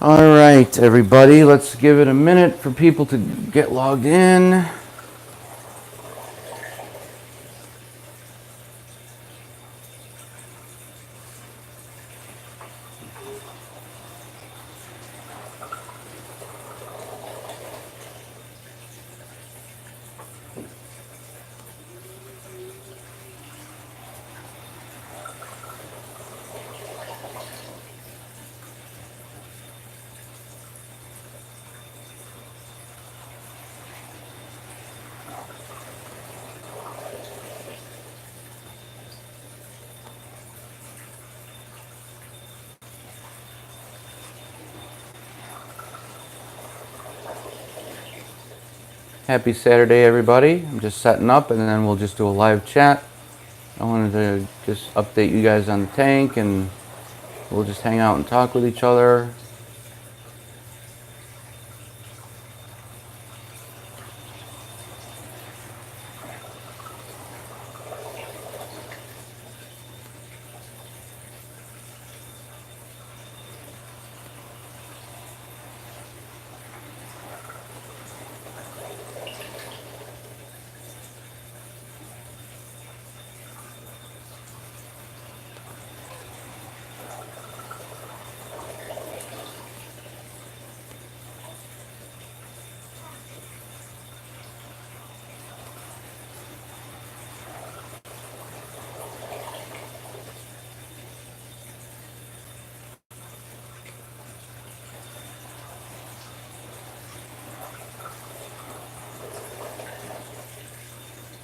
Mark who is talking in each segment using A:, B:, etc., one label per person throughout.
A: All right, everybody, let's give it a minute for people to get logged in. Happy Saturday, everybody. I'm just setting up and then we'll just do a live chat. I wanted to just update you guys on the tank and we'll just hang out and talk with each other.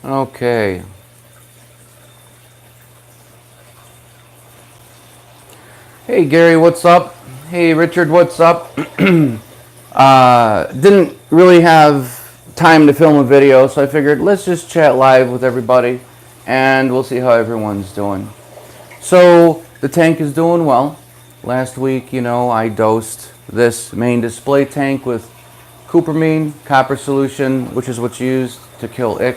A: Okay. Hey Gary, what's up? Hey Richard, what's up? Didn't really have time to film a video, so I figured let's just chat live with everybody and we'll see how everyone's doing. So the tank is doing well. Last week, you know, I dosed this main display tank with cupramine, copper solution, which is what's used to kill ick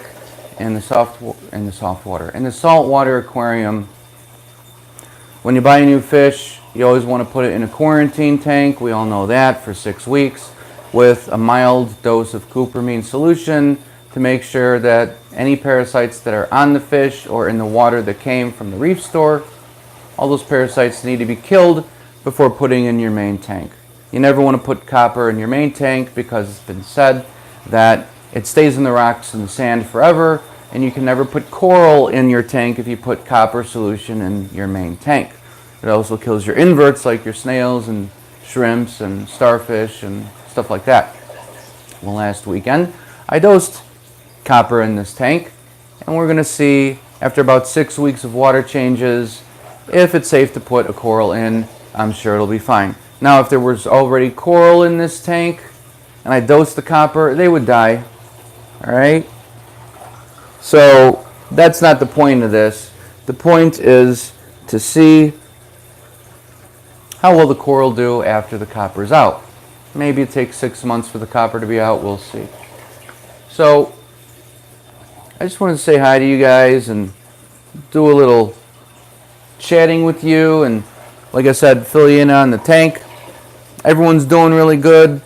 A: in the saltwater aquarium. When you buy a new fish, you always want to put it in a quarantine tank. We all know that, for 6 weeks with a mild dose of cupramine solution to make sure that any parasites that are on the fish or in the water that came from the reef store, all those parasites need to be killed before putting in your main tank. You never want to put copper in your main tank because it's been said that it stays in the rocks and the sand forever, and you can never put coral in your tank if you put copper solution in your main tank. It also kills your inverts like your snails and shrimps and starfish and stuff like that. Well, last weekend I dosed copper in this tank, and we're going to see after about 6 weeks of water changes if it's safe to put a coral in. I'm sure it'll be fine. Now if there was already coral in this tank and I dosed the copper, they would die. Alright? So that's not the point of this. The point is to see how will the coral do after the copper is out. Maybe it takes 6 months for the copper to be out. We'll see. So I just wanted to say hi to you guys and do a little chatting with you, and like I said, fill you in on the tank. Everyone's doing really good.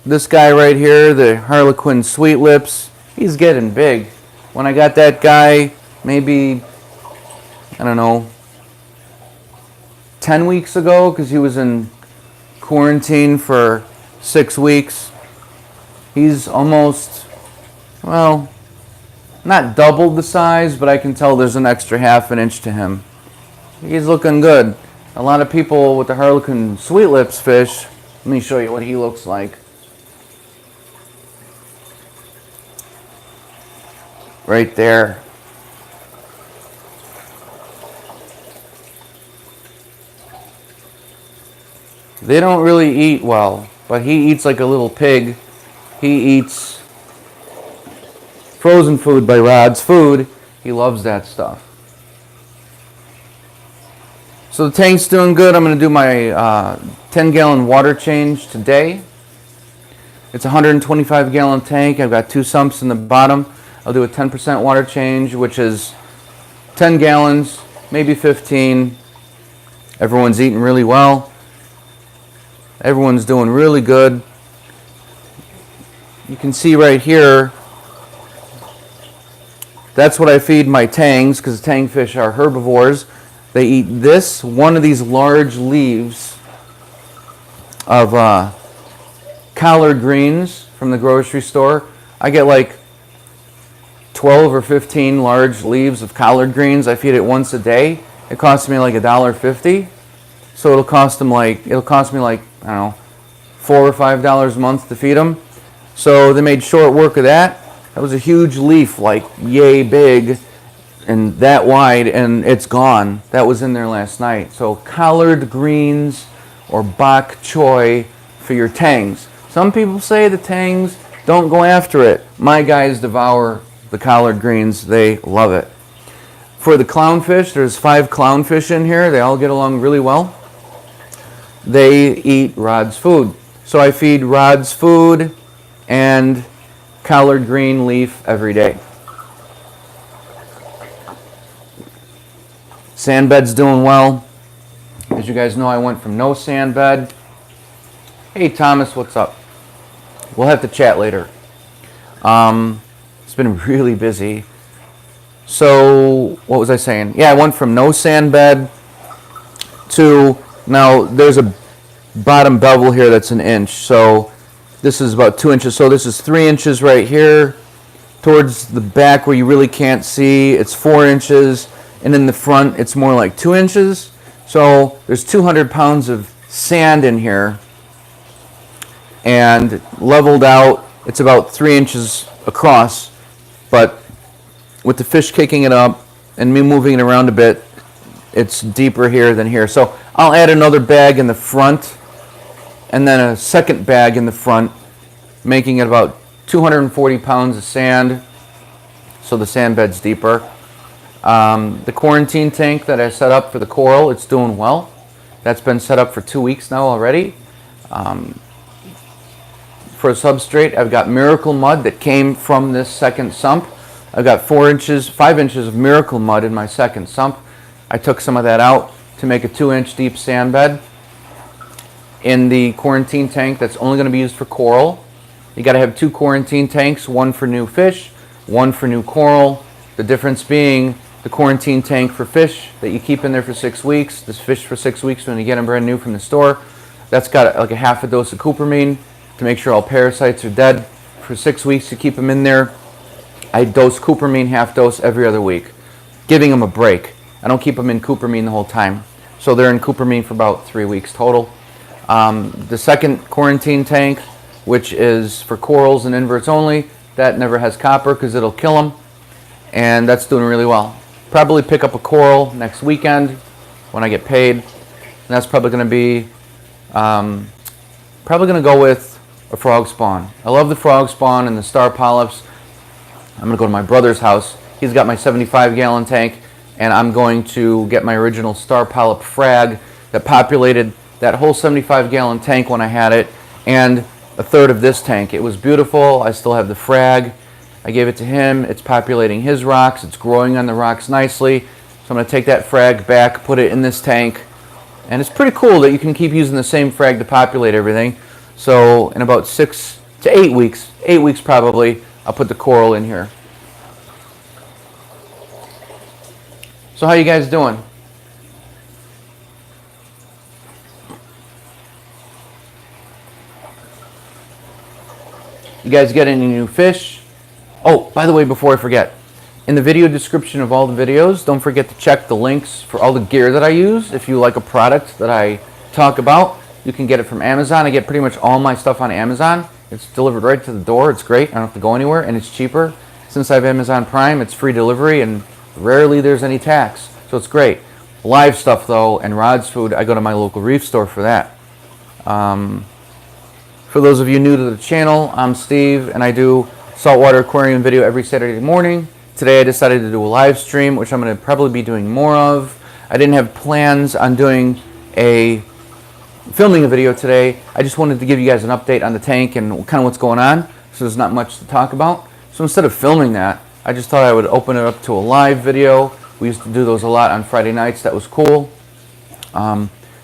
A: This guy right here, the Harlequin Sweet Lips, he's getting big. When I got that guy, maybe, I don't know, 10 weeks ago, because he was in quarantine for 6 weeks, he's almost, well, not doubled the size, but I can tell there's an extra ½ an inch to him. He's looking good. A lot of people with the Harlequin Sweet Lips fish, let me show you what he looks like. Right there. They don't really eat well, but he eats like a little pig. He eats frozen food by Rod's Food. He loves that stuff. So the tank's doing good. I'm going to do my 10-gallon water change today. It's a 125-gallon tank. I've got 2 sumps in the bottom. I'll do a 10% water change, which is 10 gallons, maybe 15. Everyone's eating really well. Everyone's doing really good. You can see right here, that's what I feed my tangs, because tang fish are herbivores. They eat this, one of these large leaves of collard greens from the grocery store. I get like 12 or 15 large leaves of collard greens. I feed it once a day. It costs me like $1.50. So it'll cost me like, I don't know, $4 or $5 a month to feed them. So they made short work of that. That was a huge leaf, like yay big and that wide, and it's gone. That was in there last night. So collard greens or bok choy for your tangs. Some people say the tangs don't go after it. My guys devour the collard greens. They love it. For the clownfish, there's 5 clownfish in here. They all get along really well. They eat Rod's food. So I feed Rod's food and collard green leaf every day. Sand bed's doing well. As you guys know, I went from no sand bed. Hey Thomas, what's up? We'll have to chat later. It's been really busy. So what was I saying? Yeah, I went from no sand bed to, now there's a bottom bevel here that's an inch. So this is about 2 inches. So this is 3 inches right here. Towards the back where you really can't see, it's 4 inches. And in the front, it's more like 2 inches. So there's 200 pounds of sand in here. And leveled out, it's about 3 inches across. But with the fish kicking it up and me moving it around a bit, it's deeper here than here. So I'll add another bag in the front and then a second bag in the front, making it about 240 pounds of sand. So the sand bed's deeper. The quarantine tank that I set up for the coral, it's doing well. That's been set up for 2 weeks now already. For a substrate, I've got miracle mud that came from this second sump. I've got 5 inches of miracle mud in my second sump. I took some of that out to make a 2-inch deep sand bed. In the quarantine tank, that's only going to be used for coral. You got to have 2 quarantine tanks, one for new fish, one for new coral. The difference being the quarantine tank for fish that you keep in there for 6 weeks, this fish for 6 weeks when you get them brand new from the store, that's got like a half a dose of cupramine to make sure all parasites are dead. For 6 weeks to keep them in there, I dose cupramine half dose every other week, giving them a break. I don't keep them in cupramine the whole time. So they're in cupramine for about 3 weeks total. The second quarantine tank, which is for corals and inverts only, that never has copper because it'll kill them. And that's doing really well. Probably pick up a coral next weekend when I get paid. And that's probably going to be, probably going to go with a frog spawn. I love the frog spawn and the star polyps. I'm going to go to my brother's house. He's got my 75-gallon tank, and I'm going to get my original star polyp frag that populated that whole 75-gallon tank when I had it, and a third of this tank. It was beautiful. I still have the frag. I gave it to him. It's populating his rocks. It's growing on the rocks nicely. So I'm going to take that frag back, put it in this tank. And it's pretty cool that you can keep using the same frag to populate everything. So in about 6 to 8 weeks, 8 weeks probably, I'll put the coral in here. So how you guys doing? You guys get any new fish? Oh, by the way, before I forget, in the video description of all the videos, don't forget to check the links for all the gear that I use. If you like a product that I talk about, you can get it from Amazon. I get pretty much all my stuff on Amazon. It's delivered right to the door. It's great. I don't have to go anywhere, and it's cheaper. Since I have Amazon Prime, it's free delivery, and rarely there's any tax. So it's great. Live stuff, though, and Rod's food, I go to my local reef store for that. For those of you new to the channel, I'm Steve, and I do saltwater aquarium video every Saturday morning. Today I decided to do a live stream, which I'm going to probably be doing more of. I didn't have plans on filming a video today. I just wanted to give you guys an update on the tank and kind of what's going on, so there's not much to talk about. So instead of filming that, I just thought I would open it up to a live video. We used to do those a lot on Friday nights. That was cool.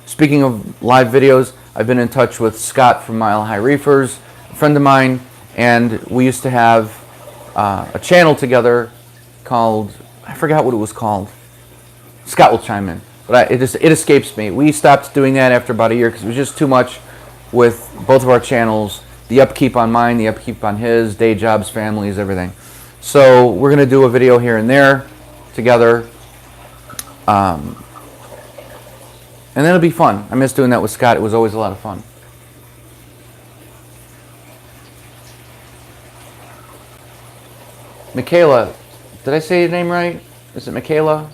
A: Speaking of live videos, I've been in touch with Scott from Mile High Reefers, a friend of mine, and we used to have a channel together called, I forgot what it was called. Scott will chime in, but it escapes me. We stopped doing that after about a year because it was just too much with both of our channels. The upkeep on mine, the upkeep on his, day jobs, families, everything. So we're going to do a video here and there together. And that'll be fun. I miss doing that with Scott. It was always a lot of fun. Michaela, did I say your name right? Is it Michaela?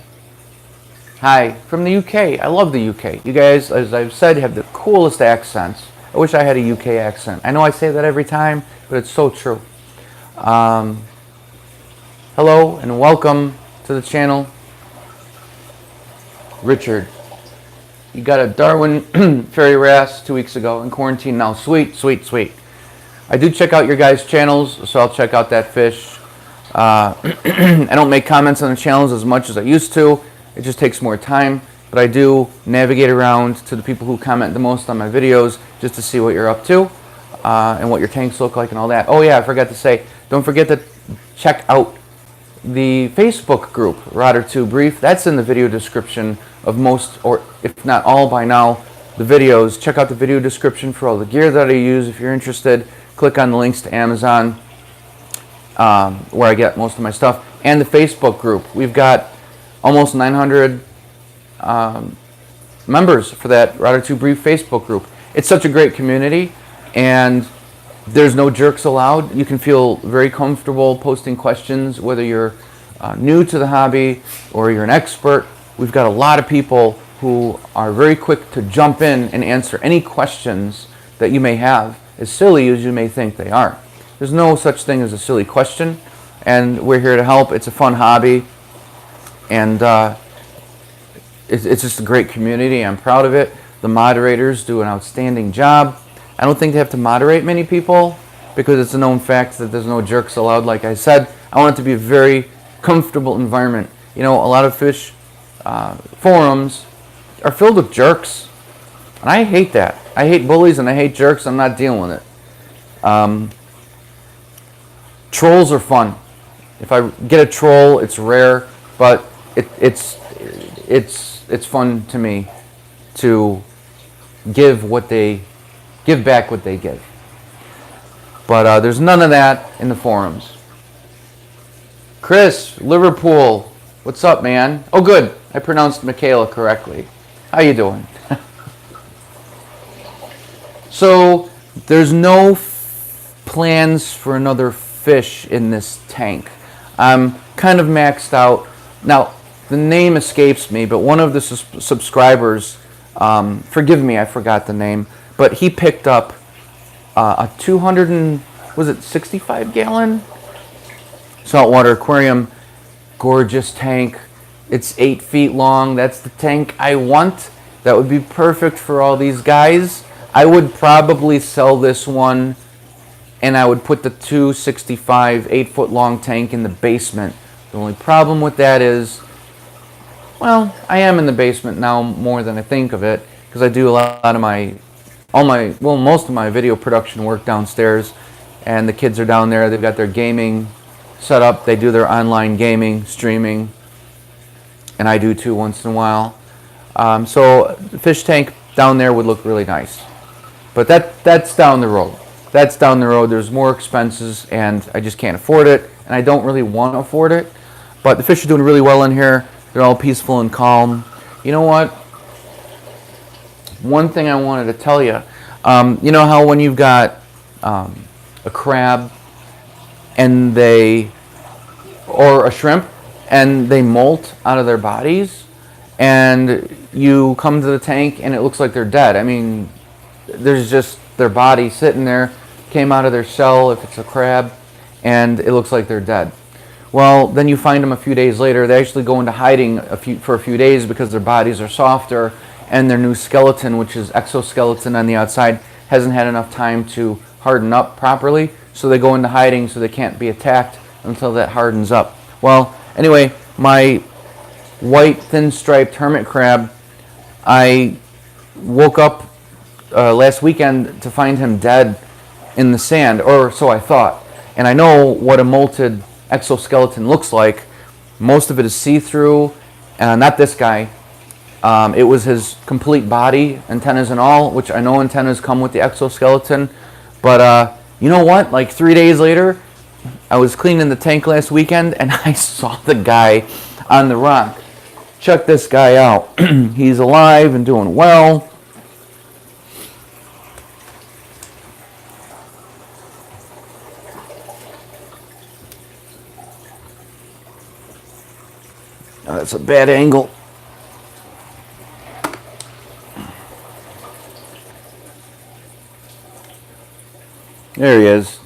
A: Hi, from the UK. I love the UK. You guys, as I've said, have the coolest accents. I wish I had a UK accent. I know I say that every time, but it's so true. Hello and welcome to the channel. Richard, you got a Darwin fairy wrasse 2 weeks ago in quarantine now. Sweet, sweet, sweet. I do check out your guys' channels, so I'll check out that fish. I don't make comments on the channels as much as I used to. It just takes more time. But I do navigate around to the people who comment the most on my videos just to see what you're up to and what your tanks look like and all that. Oh yeah, I forgot to say, don't forget to check out the Facebook group, Rod or Two Brief. That's in the video description of most, or if not all by now, the videos. Check out the video description for all the gear that I use. If you're interested, click on the links to Amazon, where I get most of my stuff, and the Facebook group. We've got almost 900 members for that Rod or Two Brief Facebook group. It's such a great community, and there's no jerks allowed. You can feel very comfortable posting questions, whether you're new to the hobby or you're an expert. We've got a lot of people who are very quick to jump in and answer any questions that you may have, as silly as you may think they are. There's no such thing as a silly question, and we're here to help. It's a fun hobby, and it's just a great community. I'm proud of it. The moderators do an outstanding job. I don't think they have to moderate many people because it's a known fact that there's no jerks allowed. Like I said, I want it to be a very comfortable environment. You know, a lot of fish forums are filled with jerks, and I hate that. I hate bullies and I hate jerks. I'm not dealing with it. Trolls are fun. If I get a troll, it's rare, but it's fun to me to give back what they give. But there's none of that in the forums. Chris, Liverpool, what's up, man? Oh, good. I pronounced Michaela correctly. How you doing? So there's no plans for another fish in this tank. I'm kind of maxed out. Now, the name escapes me, but one of the subscribers, forgive me, I forgot the name, but he picked up a 65 gallon saltwater aquarium, gorgeous tank. It's 8 feet long. That's the tank I want. That would be perfect for all these guys. I would probably sell this one, and I would put the 265 8-foot long tank in the basement. The only problem with that is, well, I am in the basement now more than I think of it, because I do a lot of most of my video production work downstairs, and the kids are down there. They've got their gaming set up. They do their online gaming, streaming, and I do too once in a while. So the fish tank down there would look really nice. But that's down the road. That's down the road. There's more expenses, and I just can't afford it, and I don't really want to afford it. But the fish are doing really well in here. They're all peaceful and calm. You know what? One thing I wanted to tell you. You know how when you've got a crab and or a shrimp, and they molt out of their bodies, and you come to the tank and it looks like they're dead. I mean, there's just their body sitting there, came out of their shell if it's a crab, and it looks like they're dead. Well, then you find them a few days later. They actually go into hiding for a few days because their bodies are softer, and their new skeleton, which is exoskeleton on the outside, hasn't had enough time to harden up properly. So they go into hiding so they can't be attacked until that hardens up. Well, anyway, my white thin striped hermit crab, I woke up last weekend to find him dead in the sand, or so I thought. And I know what a molted exoskeleton looks like. Most of it is see-through. Not this guy. It was his complete body, antennas and all, which I know antennas come with the exoskeleton. But you know what? Like 3 days later, I was cleaning the tank last weekend and I saw the guy on the rock. Check this guy out. He's alive and doing well. Oh, that's a bad angle. There he is.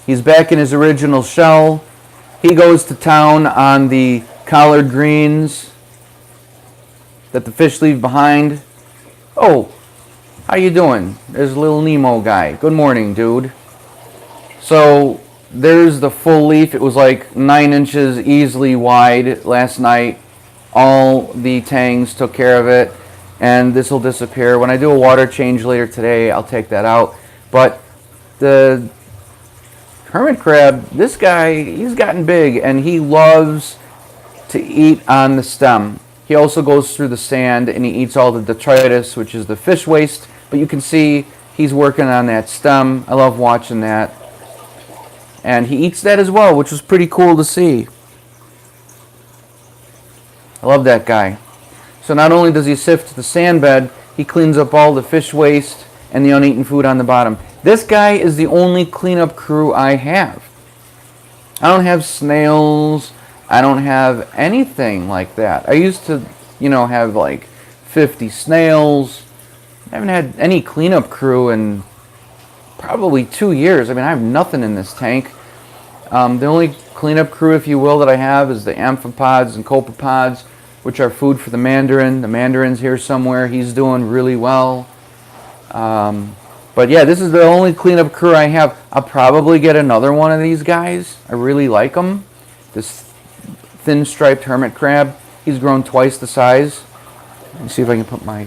A: He's back in his original shell. He goes to town on the collard greens that the fish leave behind. Oh, how you doing? There's little Nemo guy. Good morning, dude. So there's the full leaf. It was like 9 inches easily wide last night. All the tangs took care of it, and this will disappear. When I do a water change later today, I'll take that out. But the hermit crab, this guy, he's gotten big, and he loves to eat on the stem. He also goes through the sand, and he eats all the detritus, which is the fish waste. But you can see he's working on that stem. I love watching that. And he eats that as well, which was pretty cool to see. I love that guy. So not only does he sift the sand bed, he cleans up all the fish waste and the uneaten food on the bottom. This guy is the only cleanup crew I have. I don't have snails. I don't have anything like that. I used to, have like 50 snails. I haven't had any cleanup crew in probably 2 years. I mean, I have nothing in this tank. The only cleanup crew, if you will, that I have is the amphipods and copepods, which are food for the mandarin. The mandarin's here somewhere. He's doing really well. But yeah, this is the only cleanup crew I have. I'll probably get another one of these guys. I really like them. This thin striped hermit crab. He's grown twice the size. Let me see if I can put my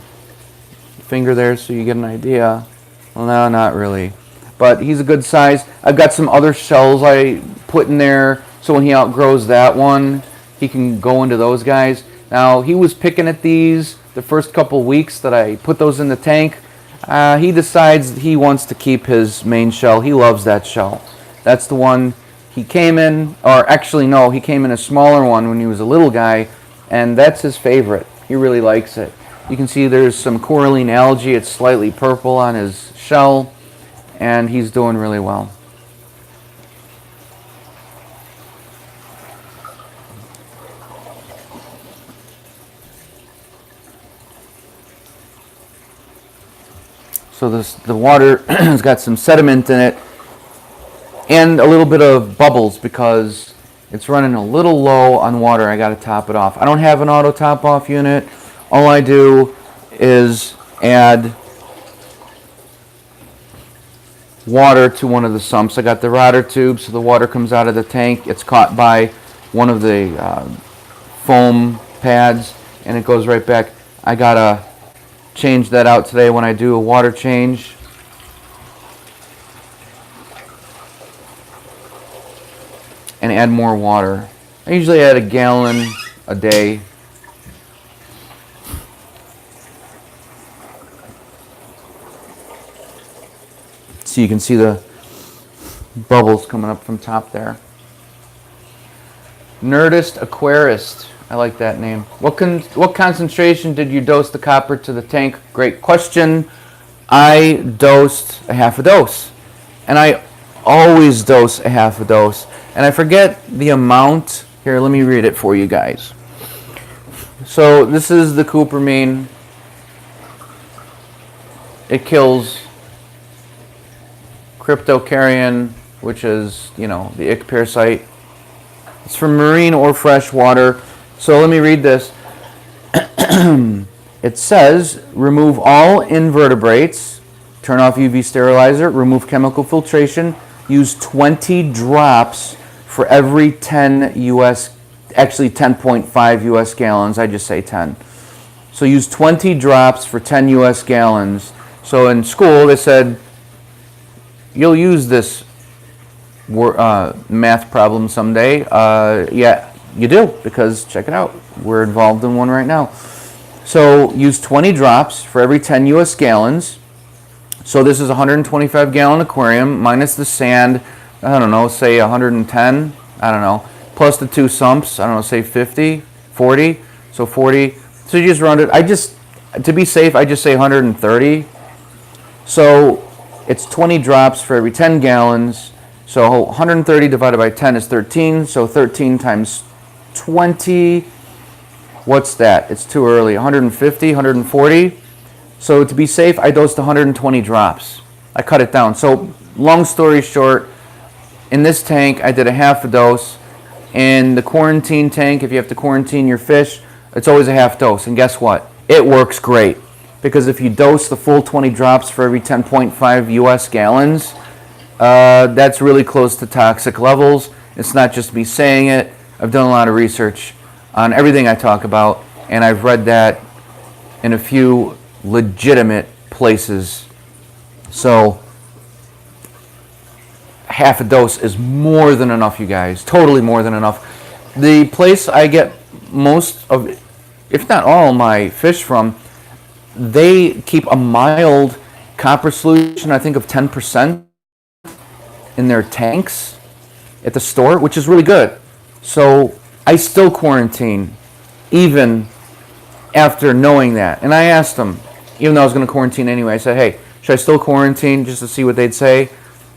A: finger there so you get an idea. Well, no, not really. But he's a good size. I've got some other shells I put in there, so when he outgrows that one, he can go into those guys. Now, he was picking at these the first couple weeks that I put those in the tank. He decides he wants to keep his main shell. He loves that shell. That's the one he came in, or actually no, he came in a smaller one when he was a little guy, and that's his favorite. He really likes it. You can see there's some coralline algae. It's slightly purple on his shell, and he's doing really well. So the water has got some sediment in it and a little bit of bubbles because it's running a little low on water. I got to top it off. I don't have an auto top off unit. All I do is add water to one of the sumps. I got the rotor tube, so the water comes out of the tank. It's caught by one of the foam pads, and it goes right back. I gotta change that out today when I do a water change. And add more water. I usually add a gallon a day. So you can see the bubbles coming up from top there. Nerdist Aquarist. I like that name. What concentration did you dose the copper to the tank? Great question. I dosed a half a dose. And I always dose a half a dose. And I forget the amount. Here, let me read it for you guys. So this is the cupramine. It kills cryptocaryon, which is, the ick parasite. It's from marine or fresh water. So let me read this. It says, remove all invertebrates, turn off UV sterilizer, remove chemical filtration, use 20 drops for every 10 US, actually 10.5 US gallons. I just say 10. So use 20 drops for 10 US gallons. So in school they said, you'll use this math problem someday. Yeah, you do, because check it out. We're involved in one right now. So use 20 drops for every 10 US gallons. So this is a 125 gallon aquarium minus the sand, I don't know, say 110, I don't know, plus the 2 sumps, I don't know, say 50, 40, so 40. So you just round it. To be safe, I just say 130. So it's 20 drops for every 10 gallons. So 130 divided by 10 is 13. So 13 times 20, what's that? It's too early. 150, 140. So to be safe, I dosed 120 drops. I cut it down. So long story short, in this tank, I did a half a dose. In the quarantine tank, if you have to quarantine your fish, it's always a half dose. And guess what? It works great. Because if you dose the full 20 drops for every 10.5 US gallons, that's really close to toxic levels. It's not just me saying it. I've done a lot of research on everything I talk about, and I've read that in a few legitimate places. So half a dose is more than enough, you guys. Totally more than enough. The place I get most of, if not all, my fish from, they keep a mild copper solution, I think of 10% in their tanks at the store, which is really good. So I still quarantine even after knowing that. And I asked them, even though I was going to quarantine anyway, I said, hey, should I still quarantine, just to see what they'd say?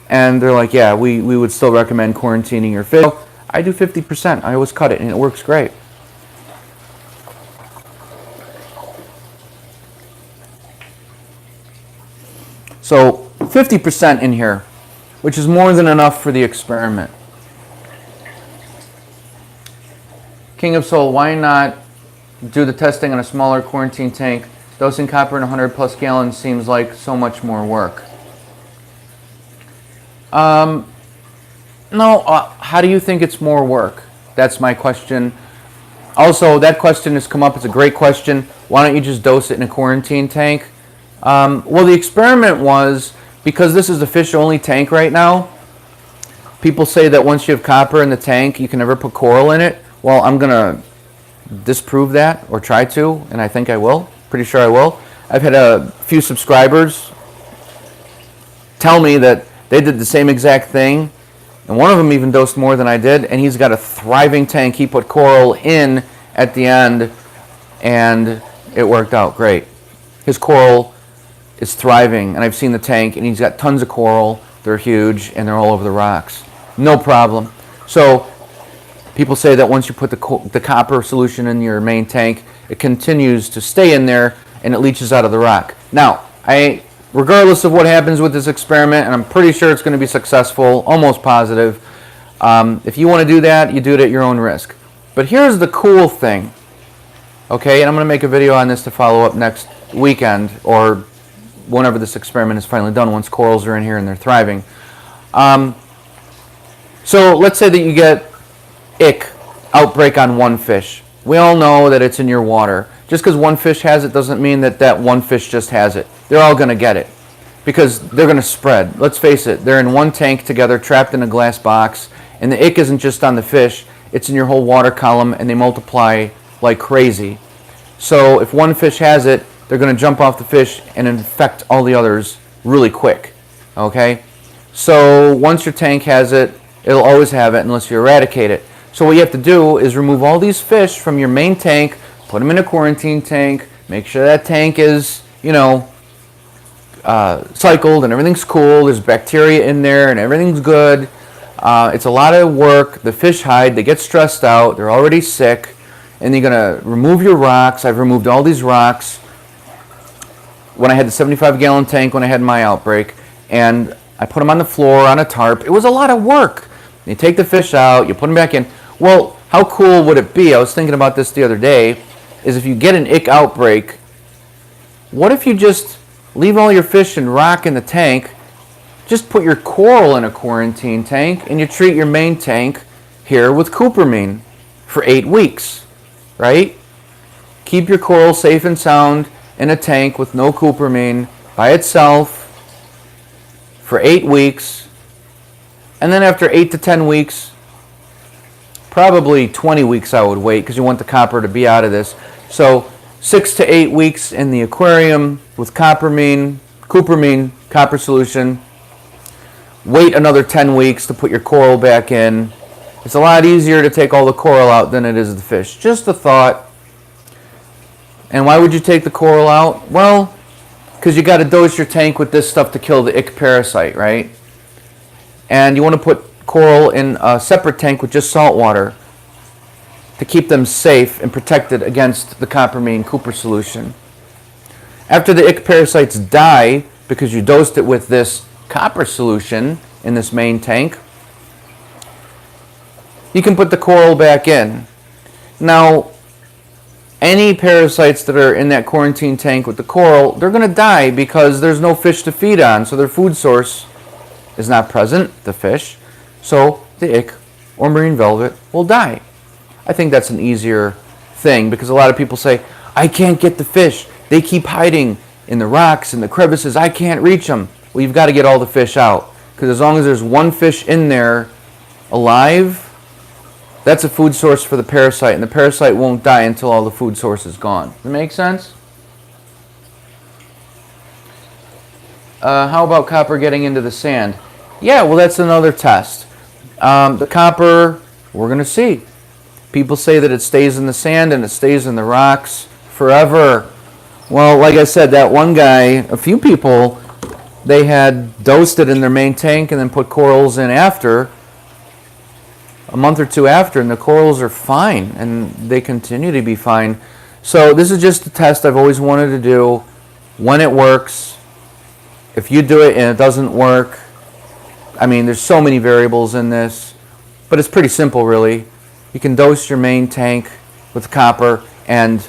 A: And they're like, yeah, we would still recommend quarantining your fish. So I do 50%. I always cut it, and it works great. So 50% in here, which is more than enough for the experiment. King of Soul, why not do the testing on a smaller quarantine tank? Dosing copper in 100 plus gallons seems like so much more work. No, how do you think it's more work? That's my question. Also, that question has come up. It's a great question. Why don't you just dose it in a quarantine tank? Well, the experiment was, because this is a fish-only tank right now, people say that once you have copper in the tank, you can never put coral in it. Well, I'm going to disprove that, or try to, and I think I will. Pretty sure I will. I've had a few subscribers tell me that they did the same exact thing, and one of them even dosed more than I did, and he's got a thriving tank. He put coral in at the end, and it worked out great. His coral is thriving, and I've seen the tank, and he's got tons of coral. They're huge, and they're all over the rocks. No problem. So people say that once you put the copper solution in your main tank, it continues to stay in there, and it leaches out of the rock. Now, regardless of what happens with this experiment, and I'm pretty sure it's going to be successful, almost positive, if you want to do that, you do it at your own risk. But here's the cool thing, okay, and I'm going to make a video on this to follow up next weekend, or whenever this experiment is finally done, once corals are in here and they're thriving. So let's say that you get ick outbreak on one fish. We all know that it's in your water. Just because one fish has it doesn't mean that that one fish just has it. They're all going to get it because they're going to spread. Let's face it, they're in one tank together, trapped in a glass box, and the ick isn't just on the fish, it's in your whole water column, and they multiply like crazy. So if one fish has it, they're going to jump off the fish and infect all the others really quick. Okay? So once your tank has it, it'll always have it unless you eradicate it. So what you have to do is remove all these fish from your main tank, put them in a quarantine tank, make sure that tank is, you know, cycled and everything's cool, there's bacteria in there and everything's good. It's a lot of work. The fish hide, they get stressed out, they're already sick, and you're going to remove your rocks. I've removed all these rocks when I had the 75-gallon tank when I had my outbreak, and I put them on the floor on a tarp. It was a lot of work. You take the fish out, you put them back in. Well, how cool would it be? I was thinking about this the other day, is if you get an ick outbreak, what if you just leave all your fish and rock in the tank, just put your coral in a quarantine tank, and you treat your main tank here with cupramine for 8 weeks, right? keep your coral safe and sound in a tank with no cupramine by itself for 8 weeks. And then after 8 to 10 weeks, probably 20 weeks I would wait, because you want the copper to be out of this. So 6 to 8 weeks in the aquarium with cupramine, copper solution. Wait another 10 weeks to put your coral back in. It's a lot easier to take all the coral out than it is the fish. Just a thought. And why would you take the coral out? Well, because you got to dose your tank with this stuff to kill the ick parasite, right? And you want to put coral in a separate tank with just salt water to keep them safe and protected against the cupramine copper solution. After the ick parasites die, because you dosed it with this copper solution in this main tank, you can put the coral back in. Now, any parasites that are in that quarantine tank with the coral, they're going to die because there's no fish to feed on, so their food source is not present, the fish, so the ick or marine velvet will die. I think that's an easier thing, because a lot of people say, I can't get the fish. They keep hiding in the rocks and the crevices. I can't reach them. Well, you've got to get all the fish out, because as long as there's one fish in there alive, that's a food source for the parasite, and the parasite won't die until all the food source is gone. Does that make sense? How about copper getting into the sand? Yeah, well, that's another test. The copper, we're going to see. People say that it stays in the sand and it stays in the rocks forever. Well, like I said, that one guy, a few people, they had dosed it in their main tank and then put corals in after, a month or two after, and the corals are fine, and they continue to be fine. So this is just a test I've always wanted to do. When it works, if you do it and it doesn't work, I mean, there's so many variables in this, but it's pretty simple, really. You can dose your main tank with copper and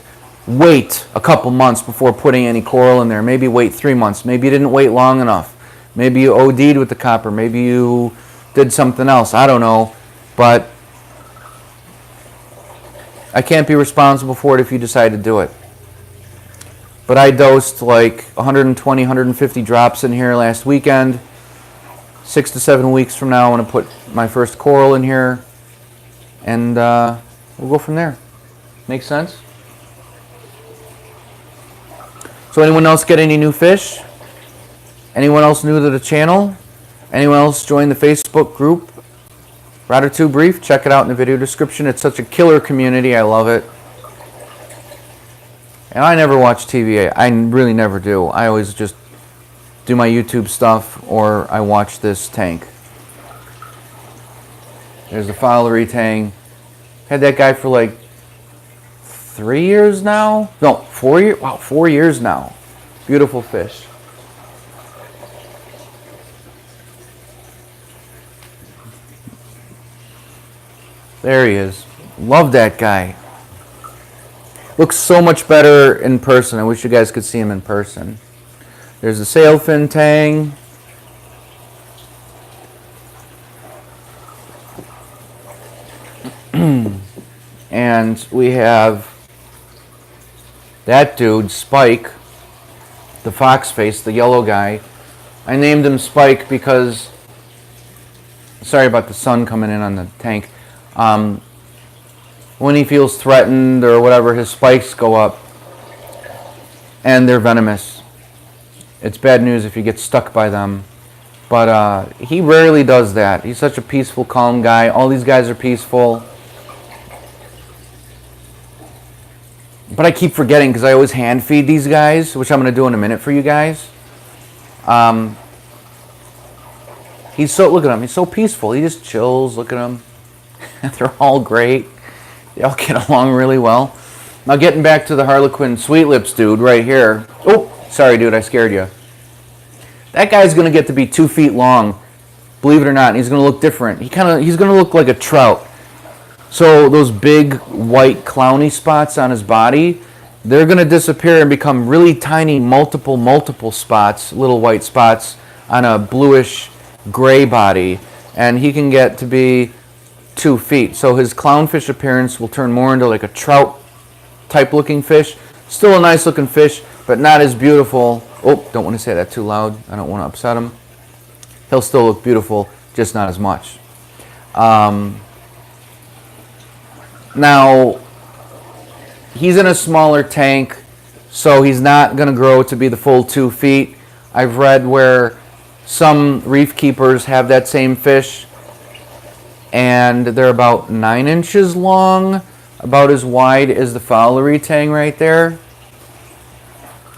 A: wait a couple months before putting any coral in there. Maybe wait 3 months. Maybe you didn't wait long enough. Maybe you OD'd with the copper. Maybe you did something else. I don't know. But I can't be responsible for it if you decide to do it. But I dosed like 120, 150 drops in here last weekend. 6 to 7 weeks from now, I want to put my first coral in here. And we'll go from there. Make sense? So anyone else get any new fish? Anyone else new to the channel? Anyone else join the Facebook group? ROD2 Brief, check it out in the video description. It's such a killer community. I love it. And I never watch TV. I really never do. I always just do my YouTube stuff, or I watch this tank. There's the Fowleri Tang. Had that guy for like 3 years now? No, 4 years. Wow, 4 years now. Beautiful fish. There he is. Love that guy. Looks so much better in person. I wish you guys could see him in person. There's the Sailfin Tang. And we have that dude, Spike, the fox face, the yellow guy. I named him Spike because, sorry about the sun coming in on the tank. When he feels threatened or whatever, his spikes go up, and they're venomous. It's bad news if you get stuck by them, but he rarely does that. He's such a peaceful, calm guy. All these guys are peaceful, but I keep forgetting because I always hand feed these guys, which I'm going to do in a minute for you guys. He's so, look at him, he's so peaceful. He just chills. Look at him. They're all great. They all get along really well. Now getting back to the Harlequin Sweet Lips dude right here. Oh, sorry dude, I scared you. That guy's going to get to be 2 feet long, believe it or not. And he's going to look different. He's going to look like a trout. So those big white clowny spots on his body, they're going to disappear and become really tiny multiple spots, little white spots on a bluish gray body. And he can get to be 2 feet. So his clownfish appearance will turn more into like a trout type looking fish. Still a nice looking fish, but not as beautiful. Oh, don't want to say that too loud. I don't want to upset him. He'll still look beautiful, just not as much. Now, he's in a smaller tank, so he's not going to grow to be the full 2 feet. I've read where some reef keepers have that same fish, and they're about 9 inches long, about as wide as the Fowleri Tang right there,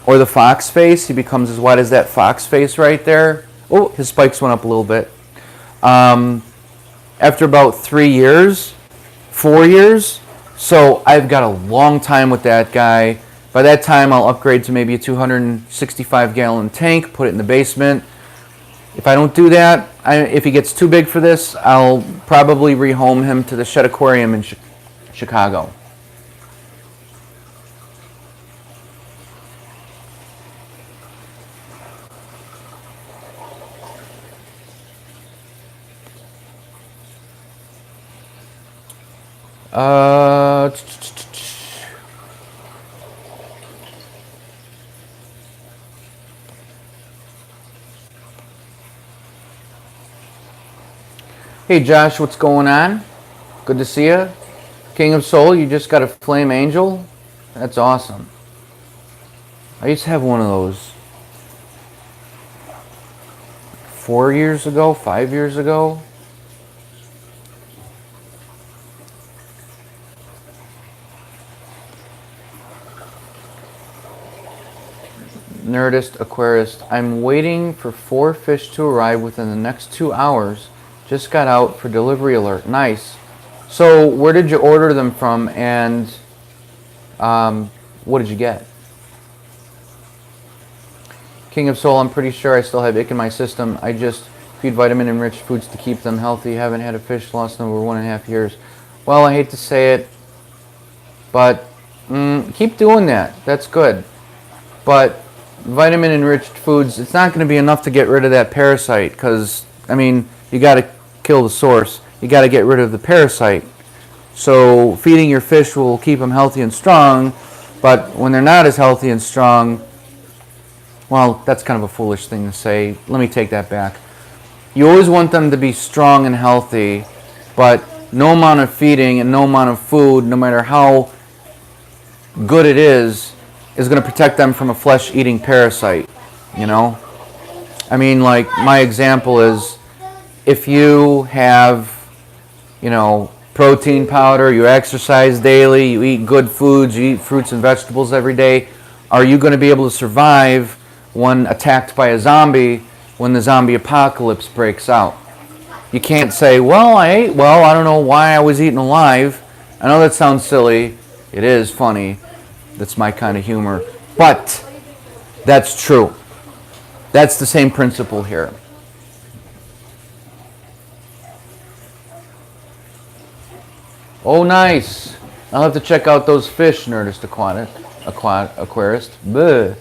A: or the fox face. He becomes as wide as that fox face right there. Oh, his spikes went up a little bit. After about 3 years, 4 years, so I've got a long time with that guy. By that time, I'll upgrade to maybe a 265-gallon tank, put it in the basement. If I don't do that, if he gets too big for this, I'll probably rehome him to the Shed Aquarium in Chicago. Hey Josh, what's going on? Good to see you. King of Soul, you just got a flame angel? That's awesome. I used to have one of those 4 years ago, 5 years ago. Nerdist, Aquarist, I'm waiting for 4 fish to arrive within the next 2 hours. Just got out for delivery alert. Nice. So where did you order them from, and what did you get? King of Soul, I'm pretty sure I still have ick in my system. I just feed vitamin-enriched foods to keep them healthy. Haven't had a fish lost in over 1.5 years. Well, I hate to say it, but keep doing that. That's good. But vitamin-enriched foods, it's not going to be enough to get rid of that parasite, because, I mean, you got to kill the source. You got to get rid of the parasite. So feeding your fish will keep them healthy and strong, but when they're not as healthy and strong, well, that's kind of a foolish thing to say. Let me take that back. You always want them to be strong and healthy, but no amount of feeding and no amount of food, no matter how good it is going to protect them from a flesh-eating parasite, you know? I mean, like, my example is, if you have, you know, protein powder, you exercise daily, you eat good foods, you eat fruits and vegetables every day, are you going to be able to survive when attacked by a zombie when the zombie apocalypse breaks out? You can't say, well, I ate well, I don't know why I was eaten alive. I know that sounds silly. It is funny. That's my kind of humor. But that's true. That's the same principle here. Oh, nice. I'll have to check out those fish, Nerdist Aquarist. Bleh.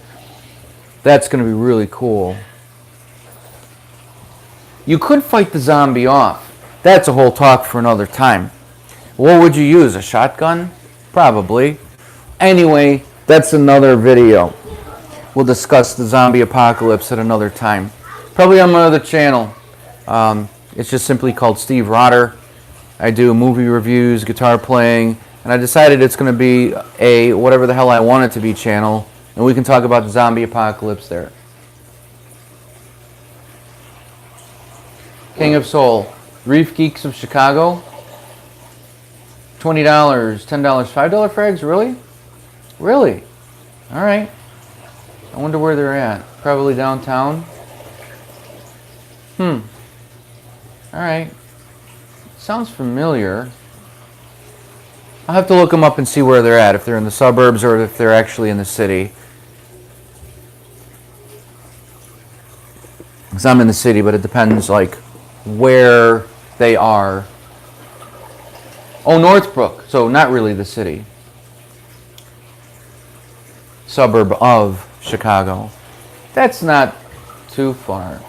A: That's going to be really cool. You could fight the zombie off. That's a whole talk for another time. What would you use? A shotgun? Probably. Anyway, that's another video. We'll discuss the zombie apocalypse at another time. Probably on my other channel. It's just simply called Steve Rotter. I do movie reviews, guitar playing, and I decided it's going to be a whatever the hell I want it to be channel, and we can talk about the zombie apocalypse there. King of Soul, Reef Geeks of Chicago, $20, $10, $5 frags, really? Really? All right. I wonder where they're at. Probably downtown. All right. Sounds familiar. I'll have to look them up and see where they're at, if they're in the suburbs or if they're actually in the city. Because I'm in the city, but it depends, like, where they are. Oh, Northbrook. So not really the city. Suburb of Chicago. That's not too far.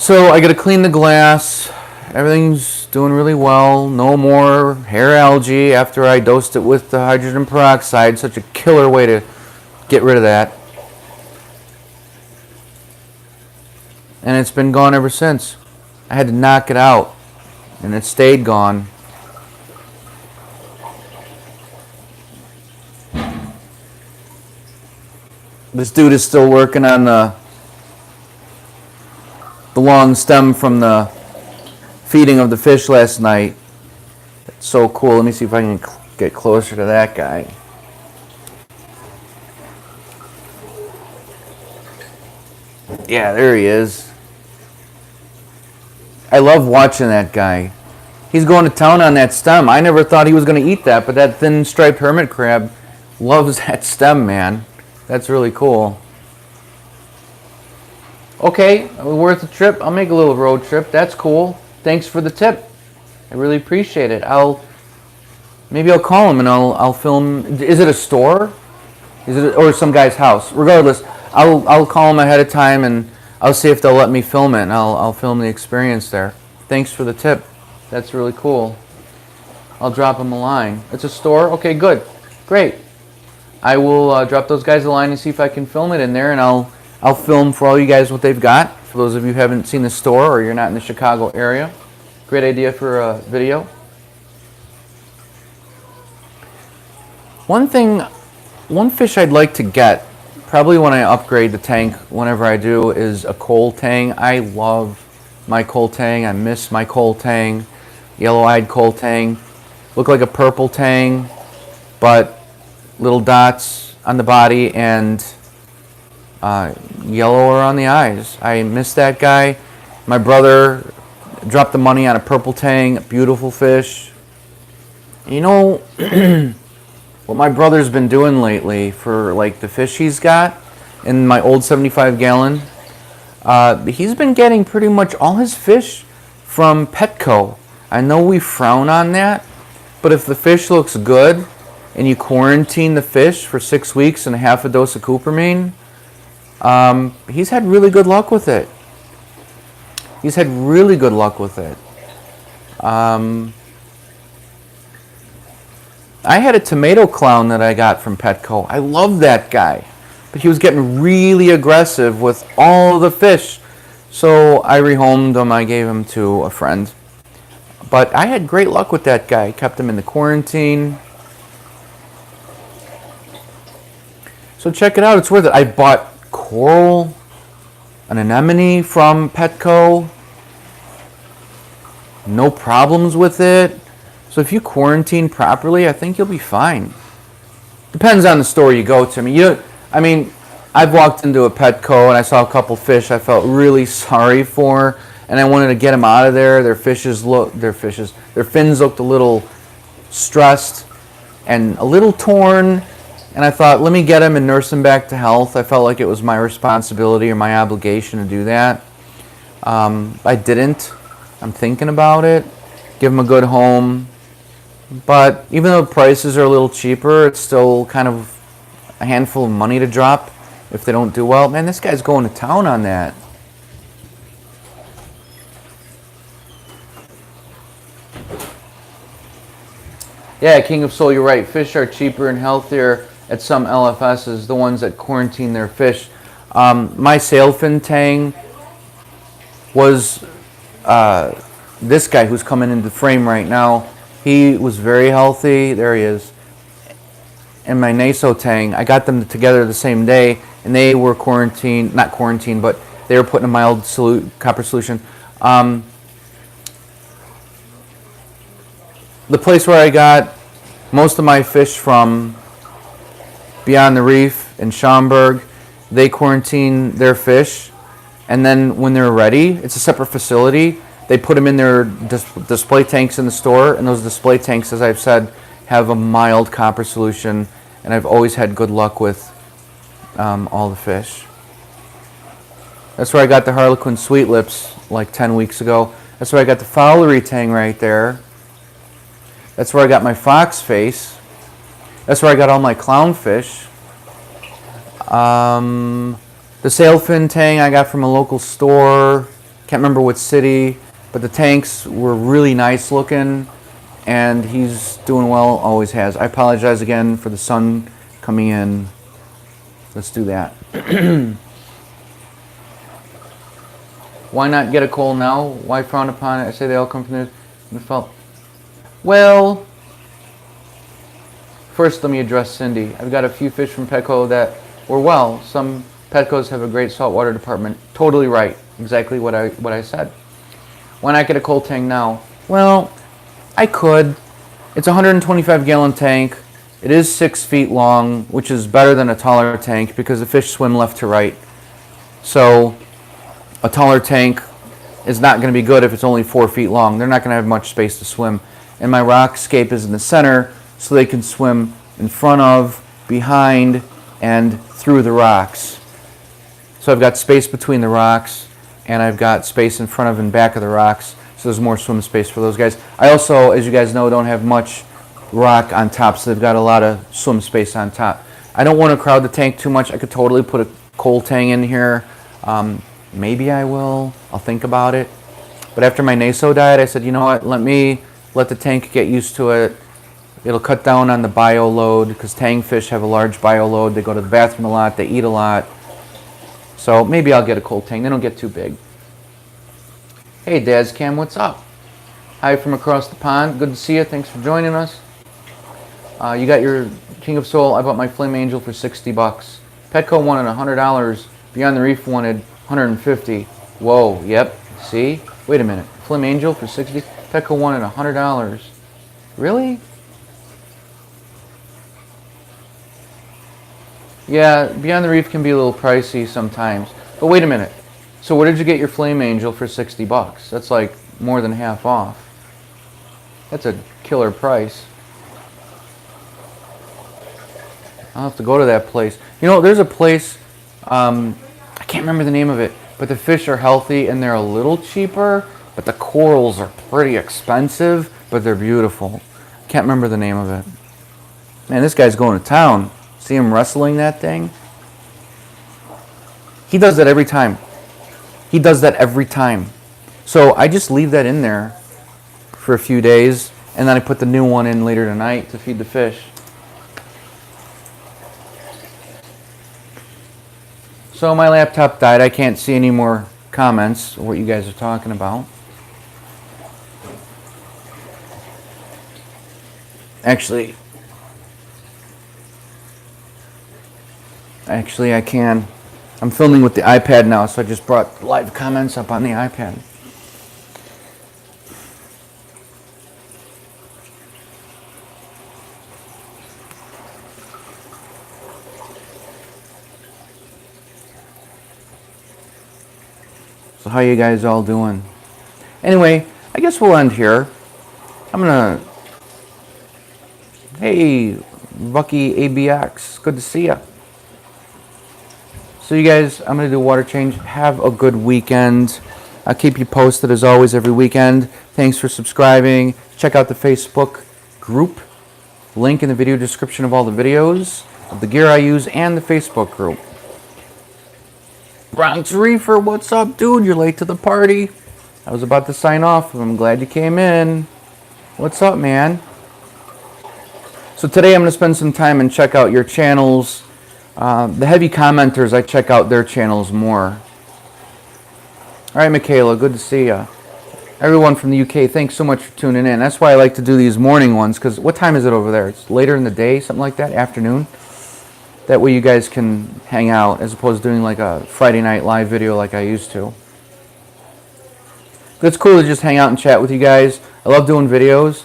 A: So I got to clean the glass. Everything's doing really well. No more hair algae after I dosed it with the hydrogen peroxide. Such a killer way to get rid of that. And it's been gone ever since. I had to knock it out, and it stayed gone. This dude is still working on the long stem from the feeding of the fish last night. It's so cool. Let me see if I can get closer to that guy. Yeah, there he is. I love watching that guy. He's going to town on that stem. I never thought he was going to eat that, but that thin striped hermit crab loves that stem, man. That's really cool. Okay, worth the trip. I'll make a little road trip. That's cool. Thanks for the tip. I really appreciate it. Maybe I'll call him and I'll film. Is it a store? Is it or some guy's house? Regardless, I'll call him ahead of time and I'll see if they'll let me film it, and I'll film the experience there. Thanks for the tip. That's really cool. I'll drop him a line. It's a store? Okay, good. Great. I will drop those guys a line and see if I can film it in there, and I'll film for all you guys what they've got. For those of you who haven't seen the store or you're not in the Chicago area, great idea for a video. One fish I'd like to get, probably when I upgrade the tank, whenever I do, is a coal tang. I love my coal tang. I miss my coal tang. Yellow-eyed coal tang. Look like a purple tang, but little dots on the body and yellower on the eyes. I miss that guy. My brother dropped the money on a purple tang, beautiful fish. You know, what my brother's been doing lately for like the fish he's got in my old 75 gallon, he's been getting pretty much all his fish from Petco. I know we frown on that, but if the fish looks good and you quarantine the fish for 6 weeks and half a dose of cupramine, he's had really good luck with it. He's had really good luck with it. I had a tomato clown that I got from Petco. I love that guy. But he was getting really aggressive with all the fish. So I rehomed him. I gave him to a friend. But I had great luck with that guy. Kept him in the quarantine. So check it out. It's worth it. I bought coral, an anemone from Petco. No problems with it. So if you quarantine properly, I think you'll be fine. Depends on the store you go to. I mean, I've walked into a Petco and I saw a couple fish I felt really sorry for, and I wanted to get them out of there. Their fins looked a little stressed and a little torn, and I thought, let me get them and nurse them back to health. I felt like it was my responsibility or my obligation to do that. I didn't. I'm thinking about it. Give them a good home. But even though prices are a little cheaper, it's still kind of a handful of money to drop if they don't do well. Man, this guy's going to town on that. Yeah, King of Soul, you're right. Fish are cheaper and healthier at some LFSs, the ones that quarantine their fish. My Sailfin Tang was this guy who's coming into the frame right now. He was very healthy. There he is. And my Naso Tang, I got them together the same day, and they were quarantined, not quarantined, but they were put in a mild copper solution. The place where I got most of my fish from, Beyond the Reef in Schaumburg, they quarantine their fish, and then when they're ready, it's a separate facility. They put them in their display tanks in the store, and those display tanks, as I've said, have a mild copper solution, and I've always had good luck with all the fish. That's where I got the Harlequin Sweet Lips like 10 weeks ago. That's where I got the Fowleri Tang right there. That's where I got my fox face. That's where I got all my clownfish. The Sailfin Tang I got from a local store. Can't remember what city, but the tanks were really nice looking, and he's doing well, always has. I apologize again for the sun coming in. Let's do that. Why not get a coal now? Why frown upon it? I say they all come from the felt. Well, first let me address Cindy. I've got a few fish from Petco that were well. Some Petcos have a great saltwater department. Totally right. Exactly what I said. Why not get a coal tank now? Well, I could. It's a 125 gallon tank. It is 6 feet long, which is better than a taller tank because the fish swim left to right. So a taller tank is not going to be good if it's only 4 feet long. They're not going to have much space to swim. And my rock scape is in the center, so they can swim in front of, behind, and through the rocks. So I've got space between the rocks, and I've got space in front of and back of the rocks, so there's more swim space for those guys. I also, as you guys know, don't have much rock on top, so they've got a lot of swim space on top. I don't want to crowd the tank too much. I could totally put a coal tang in here. Maybe I will. I'll think about it. But after my naso diet, I said, you know what, let the tank get used to it. It'll cut down on the bio load because tang fish have a large bio load. They go to the bathroom a lot. They eat a lot. So maybe I'll get a coal tang. They don't get too big. Hey, Daz Cam, what's up? Hi from across the pond. Good to see you. Thanks for joining us. You got your King of Soul. I bought my Flame Angel for 60 bucks. Petco wanted $100. Beyond the Reef wanted 150. Whoa, yep. See? Wait a minute. Flame Angel for 60? Petco wanted $100. Really? Yeah, Beyond the Reef can be a little pricey sometimes. But wait a minute. So where did you get your Flame Angel for 60 bucks? That's like more than half off. That's a killer price. I'll have to go to that place. You know, there's a place, I can't remember the name of it, but the fish are healthy and they're a little cheaper, but the corals are pretty expensive, but they're beautiful. Can't remember the name of it. Man, this guy's going to town. See him wrestling that thing? He does that every time. He does that every time. So I just leave that in there for a few days, and then I put the new one in later tonight to feed the fish. So my laptop died. I can't see any more comments of what you guys are talking about. Actually, I can. I'm filming with the iPad now, so I just brought live comments up on the iPad. So how you guys all doing? Anyway, I guess we'll end here. Hey, Bucky ABX, good to see ya. So you guys, I'm going to do a water change. Have a good weekend. I'll keep you posted as always every weekend. Thanks for subscribing. Check out the Facebook group. Link in the video description of all the videos, of the gear I use, and the Facebook group. Bronx Reefer, what's up, dude? You're late to the party. I was about to sign off. I'm glad you came in. What's up, man? So today I'm going to spend some time and check out your channels. The heavy commenters, I check out their channels more. All right, Michaela, good to see you. Everyone from the UK, thanks so much for tuning in. That's why I like to do these morning ones, because what time is it over there? It's later in the day, something like that, afternoon. That way you guys can hang out, as opposed to doing like a Friday night live video like I used to. But it's cool to just hang out and chat with you guys. I love doing videos.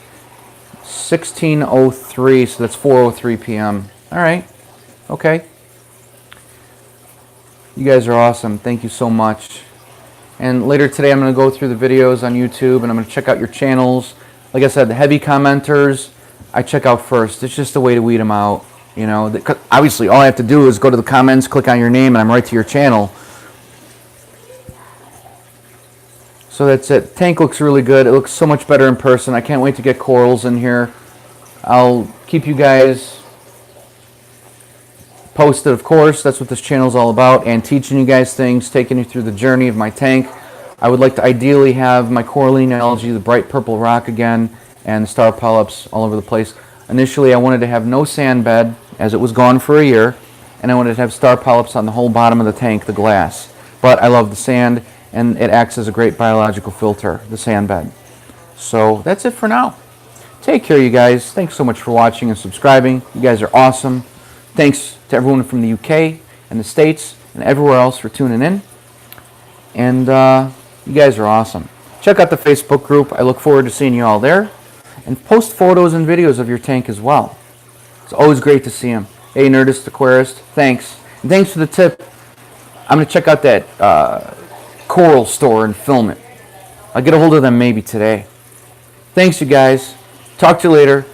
A: 16:03, so that's 4:03 p.m. All right, okay. You guys are awesome. Thank you so much. And later today I'm going to go through the videos on YouTube and I'm going to check out your channels. Like I said, the heavy commenters I check out first. It's just a way to weed them out. You know, obviously all I have to do is go to the comments, click on your name, and I'm right to your channel. So that's it. Tank looks really good. It looks so much better in person. I can't wait to get corals in here. I'll keep you guys posted, of course. That's what this channel is all about. And teaching you guys things, taking you through the journey of my tank. I would like to ideally have my coralline algae, the bright purple rock again, and the star polyps all over the place. Initially, I wanted to have no sand bed, as it was gone for a year, and I wanted to have star polyps on the whole bottom of the tank, the glass. But I love the sand, and it acts as a great biological filter, the sand bed. So that's it for now. Take care, you guys. Thanks so much for watching and subscribing. You guys are awesome. Thanks to everyone from the UK and the States and everywhere else for tuning in. And you guys are awesome. Check out the Facebook group. I look forward to seeing you all there. And post photos and videos of your tank as well. It's always great to see them. Hey, Nerdist Aquarist, thanks. And thanks for the tip. I'm going to check out that coral store and film it. I'll get a hold of them maybe today. Thanks, you guys. Talk to you later.